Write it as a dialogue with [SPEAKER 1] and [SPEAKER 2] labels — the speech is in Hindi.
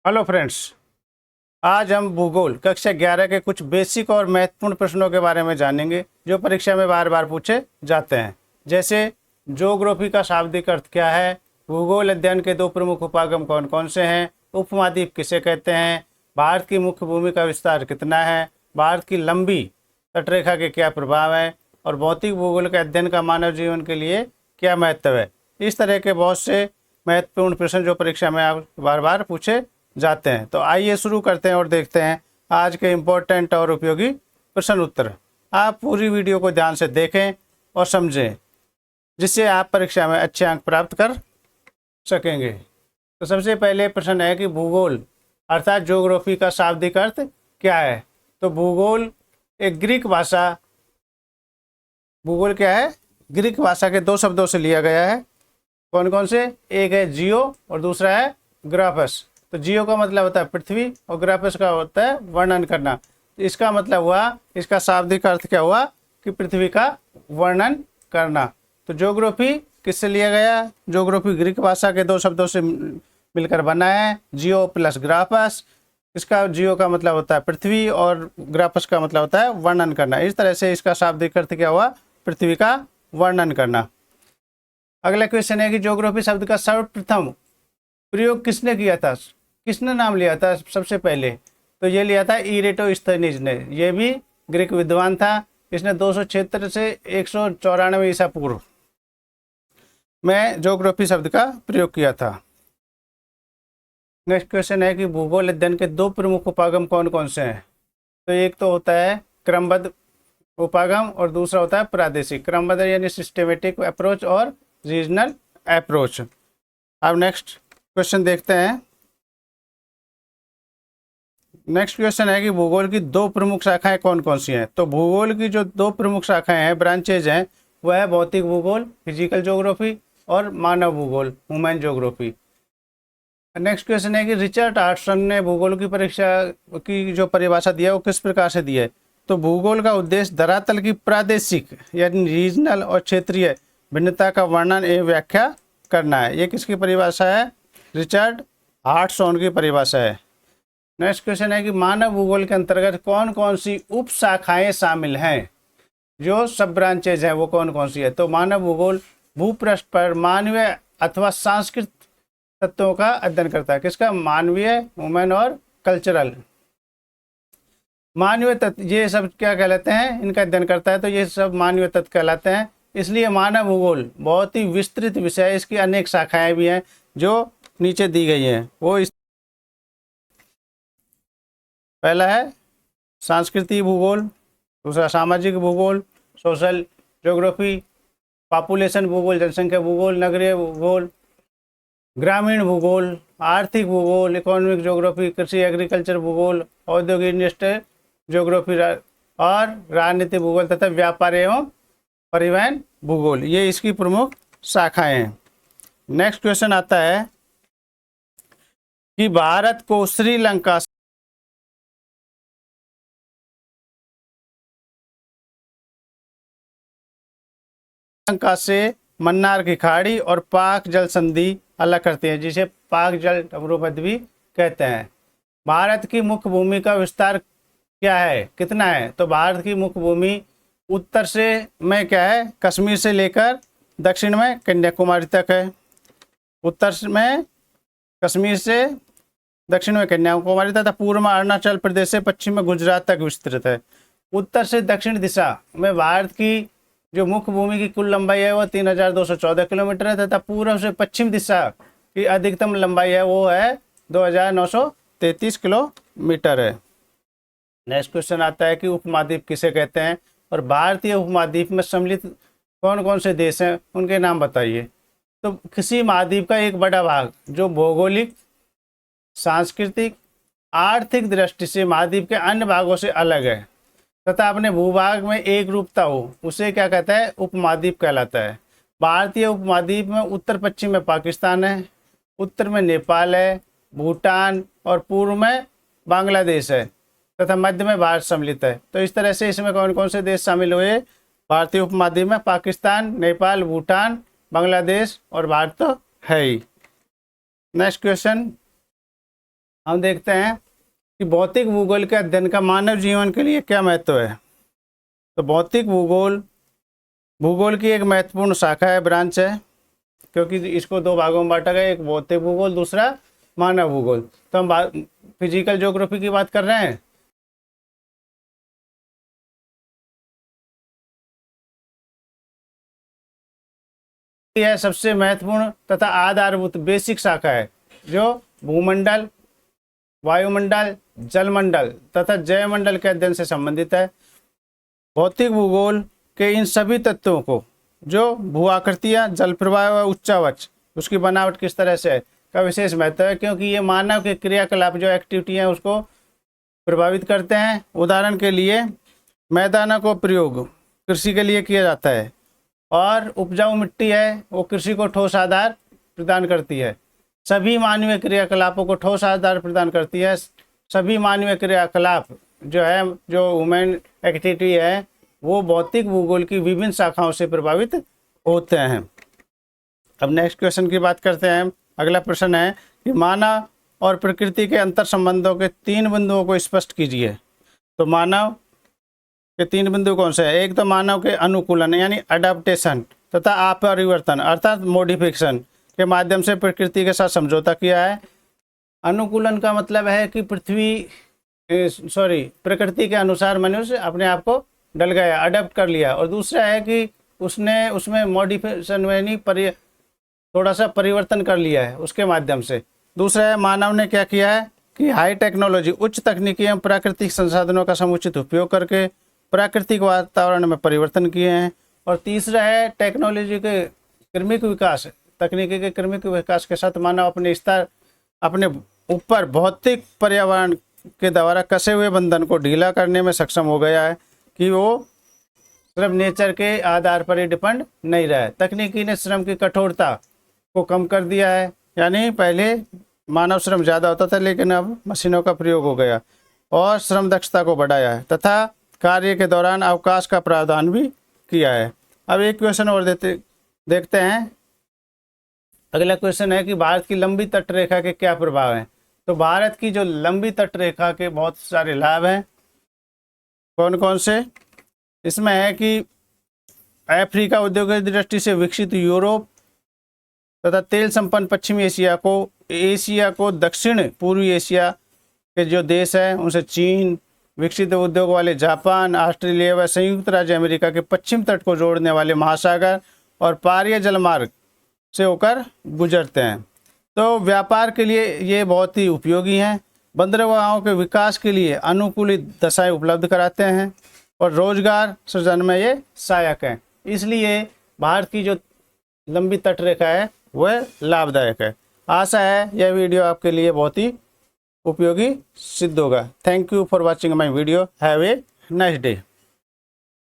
[SPEAKER 1] Hello friends. आज हम भूगोल कक्षा 11 के कुछ बेसिक और महत्वपूर्ण प्रश्नों के बारे में जानेंगे जो परीक्षा में बार बार पूछे जाते हैं। जैसे ज्योग्राफी का शाब्दिक अर्थ क्या है, भूगोल अध्ययन के दो प्रमुख उपागम कौन कौन से हैं, उपमहाद्वीप किसे कहते हैं, भारत की मुख्य भूमि का विस्तार कितना है, भारत की लंबी तटरेखा के क्या प्रभाव हैं और भौतिक भूगोल के अध्ययन का मानव जीवन के लिए क्या महत्व है। इस तरह के बहुत से महत्वपूर्ण प्रश्न जो परीक्षा में आप बार बार पूछे जाते हैं। तो आइए शुरू करते हैं और देखते हैं आज के इम्पोर्टेंट और उपयोगी प्रश्न उत्तर। आप पूरी वीडियो को ध्यान से देखें और समझें, जिससे आप परीक्षा में अच्छे अंक प्राप्त कर सकेंगे। तो सबसे पहले प्रश्न है कि भूगोल अर्थात ज्योग्राफी का शाब्दिक अर्थ क्या है। तो भूगोल एक ग्रीक भाषा, भूगोल क्या है, ग्रीक भाषा के दो शब्दों से लिया गया है। कौन कौन से? एक है जियो और दूसरा है ग्राफस। तो जियो का मतलब होता है पृथ्वी और ग्राफस का होता है वर्णन करना। तो इसका मतलब हुआ, इसका शाब्दिक अर्थ क्या हुआ कि पृथ्वी का वर्णन करना। तो ज्योग्राफी किससे लिया गया? ज्योग्राफी ग्रीक भाषा के दो शब्दों से मिलकर बना है, जियो प्लस ग्राफस। इसका जियो का मतलब होता है पृथ्वी और ग्राफस का मतलब होता है वर्णन करना। इस तरह से इसका शाब्दिक अर्थ क्या हुआ? पृथ्वी का वर्णन करना। अगला क्वेश्चन है कि ज्योग्राफी शब्द का सर्वप्रथम प्रयोग किसने किया था, किसने नाम लिया था सबसे पहले? तो ये लिया था इरेटोस्थनीज ने। यह भी ग्रीक विद्वान था। इसने 276 से 194 ईसा पूर्व में ज्योग्राफी शब्द का प्रयोग किया था। नेक्स्ट क्वेश्चन है कि भूगोल अध्ययन के दो प्रमुख उपागम कौन कौन से हैं। तो एक तो होता है क्रमबद्ध उपागम और दूसरा होता है प्रादेशिक। क्रमबद्ध यानी सिस्टेमेटिक अप्रोच और रीजनल अप्रोच। अब नेक्स्ट क्वेश्चन देखते हैं। नेक्स्ट क्वेश्चन है कि भूगोल की दो प्रमुख शाखाएं कौन कौन सी हैं। तो भूगोल की जो दो प्रमुख शाखाएं हैं, ब्रांचेज हैं, वह है भौतिक भूगोल फिजिकल ज्योग्राफी और मानव भूगोल ह्यूमन ज्योग्राफी। नेक्स्ट क्वेश्चन है कि रिचर्ड आर्टसन ने भूगोल की परीक्षा की जो परिभाषा दिया वो किस प्रकार से दी है। तो भूगोल का उद्देश्य धरातल की प्रादेशिक यानी रीजनल और क्षेत्रीय भिन्नता का वर्णन एवं व्याख्या करना है। ये किसकी परिभाषा है? रिचर्ड आर्टसन की परिभाषा है। नेक्स्ट क्वेश्चन है कि मानव भूगोल के अंतर्गत कौन कौन सी उप शाखाएं शामिल हैं, जो सब ब्रांचेज हैं वो कौन कौन सी है। तो मानव भूगोल भूपृष्ठ पर मानवीय अथवा सांस्कृतिक तत्वों का अध्ययन करता है। किसका? मानवीय, ह्यूमन और कल्चरल। मानवीय तत्व ये सब क्या कहलाते हैं, इनका अध्ययन करता है। तो ये सब मानवीय तत्व कहलाते हैं। इसलिए मानव भूगोल बहुत ही विस्तृत विषय है। इसकी अनेक शाखाएं भी हैं जो नीचे दी गई हैं। वो इस पहला है सांस्कृतिक भूगोल, दूसरा सामाजिक भूगोल सोशल ज्योग्राफी, पॉपुलेशन भूगोल जनसंख्या भूगोल, नगरीय भूगोल, ग्रामीण भूगोल, आर्थिक भूगोल इकोनॉमिक ज्योग्राफी, कृषि एग्रीकल्चर भूगोल, औद्योगिक इंडस्ट्रियल ज्योग्राफी और राजनीतिक भूगोल तथा व्यापार एवं परिवहन भूगोल। ये इसकी प्रमुख शाखाएं हैं। नेक्स्ट क्वेश्चन आता है कि भारत को श्रीलंका से मन्नार की खाड़ी और पाक जल संधि अलग करती है, जिसे पाक जल अवरोध भी कहते हैं। भारत की मुख्य भूमि का विस्तार क्या है, कितना है? तो भारत की मुख्य भूमि उत्तर से में क्या है, कश्मीर से लेकर दक्षिण में कन्याकुमारी तक है। उत्तर में कश्मीर से दक्षिण में कन्याकुमारी तथा पूर्व में अरुणाचल प्रदेश से पश्चिम में गुजरात तक विस्तृत है। उत्तर से दक्षिण दिशा में भारत की जो मुख्य भूमि की कुल लंबाई है वो 3214 किलोमीटर है तथा पूर्व से पश्चिम दिशा की अधिकतम लंबाई है वो है 2933 किलोमीटर है। नेक्स्ट क्वेश्चन आता है कि उपमहाद्वीप किसे कहते हैं और भारतीय उपमहाद्वीप में सम्मिलित कौन कौन से देश हैं, उनके नाम बताइए। तो किसी महाद्वीप का एक बड़ा भाग जो भौगोलिक, सांस्कृतिक, आर्थिक दृष्टि से महाद्वीप के अन्य भागों से अलग है तथा अपने भूभाग में एक रूपता हो, उसे क्या कहता है? उपमहाद्वीप कहलाता है। भारतीय उपमहाद्वीप में उत्तर पश्चिम में पाकिस्तान है, उत्तर में नेपाल है, भूटान और पूर्व में बांग्लादेश है तथा मध्य में भारत सम्मिलित है। तो इस तरह से इसमें कौन कौन से देश शामिल हुए भारतीय उपमहाद्वीप में? पाकिस्तान, नेपाल, भूटान, बांग्लादेश और भारत तो है ही। नेक्स्ट क्वेश्चन हम देखते हैं कि भौतिक भूगोल के अध्ययन का मानव जीवन के लिए क्या महत्व है। तो भौतिक भूगोल भूगोल की एक महत्वपूर्ण शाखा है, ब्रांच है, क्योंकि इसको दो भागों में बांटा गया, एक भौतिक भूगोल, दूसरा मानव भूगोल। तो हम फिजिकल ज्योग्राफी की बात कर रहे हैं। यह सबसे महत्वपूर्ण तथा आधारभूत बेसिक शाखा है जो भूमंडल, वायुमंडल, जलमंडल तथा जैवमंडल के अध्ययन से संबंधित है। भौतिक भूगोल के इन सभी तत्वों को, जो भू आकृतियाँ, जल प्रवाह व उच्चावच, उसकी बनावट किस तरह से है, का विशेष महत्व है, क्योंकि ये मानव के क्रियाकलाप, जो एक्टिविटी हैं, उसको प्रभावित करते हैं। उदाहरण के लिए मैदानों को प्रयोग कृषि के लिए किया जाता है, और उपजाऊ मिट्टी है वो कृषि को ठोस आधार प्रदान करती है। सभी मानवीय क्रियाकलापों को ठोस आधार प्रदान करती है। सभी मानवीय क्रियाकलाप जो है, जो ह्यूमन एक्टिविटी है, वो भौतिक भूगोल की विभिन्न शाखाओं से प्रभावित होते हैं। अब नेक्स्ट क्वेश्चन की बात करते हैं। अगला प्रश्न है कि मानव और प्रकृति के अंतर संबंधों के 3 बिंदुओं को स्पष्ट कीजिए। तो मानव के 3 बिंदु कौन से हैं? एक तो मानव के अनुकूलन यानी अडाप्टेशन तथा अपरिवर्तन अर्थात मॉडिफिकेशन के माध्यम से प्रकृति के साथ समझौता किया है। अनुकूलन का मतलब है कि प्रकृति के अनुसार मनुष्य अपने आप को ढल गया, अडेप्ट कर लिया। और दूसरा है कि उसने उसमें मॉडिफिकेशन यानी थोड़ा सा परिवर्तन कर लिया है उसके माध्यम से। दूसरा है मानव ने क्या किया है कि हाई टेक्नोलॉजी, उच्च तकनीकी एवं प्राकृतिक संसाधनों का समुचित उपयोग करके प्राकृतिक वातावरण में परिवर्तन किए हैं। और तीसरा है टेक्नोलॉजी के क्रमिक विकास, तकनीकी के क्रमिक विकास के साथ मानव अपने ऊपर भौतिक पर्यावरण के द्वारा कसे हुए बंधन को ढीला करने में सक्षम हो गया है कि वो सिर्फ नेचर के आधार पर ही डिपेंड नहीं रहा है। तकनीकी ने श्रम की कठोरता को कम कर दिया है, यानी पहले मानव श्रम ज़्यादा होता था, लेकिन अब मशीनों का प्रयोग हो गया, और श्रम दक्षता को बढ़ाया है तथा कार्य के दौरान अवकाश का प्रावधान भी किया है। अब एक क्वेश्चन और देखते हैं। अगला क्वेश्चन है कि भारत की लंबी तटरेखा के क्या प्रभाव हैं। तो भारत की जो लंबी तटरेखा के बहुत सारे लाभ हैं। कौन कौन से? इसमें है कि अफ्रीका उद्योग की दृष्टि से विकसित यूरोप तथा तेल संपन्न पश्चिमी एशिया को दक्षिण पूर्वी एशिया के जो देश हैं उनसे चीन, विकसित उद्योग वाले जापान, ऑस्ट्रेलिया व संयुक्त राज्य अमेरिका के पश्चिम तट को जोड़ने वाले महासागर और पारीय जलमार्ग से होकर गुजरते हैं। तो व्यापार के लिए ये बहुत ही उपयोगी हैं। बंदरगाहों के विकास के लिए अनुकूलित दशाएं उपलब्ध कराते हैं और रोजगार सृजन में ये सहायक हैं। इसलिए भारत की जो लंबी तटरेखा है वह लाभदायक है। आशा है यह वीडियो आपके लिए बहुत ही उपयोगी सिद्ध होगा। Thank you for watching my video. Have a nice day.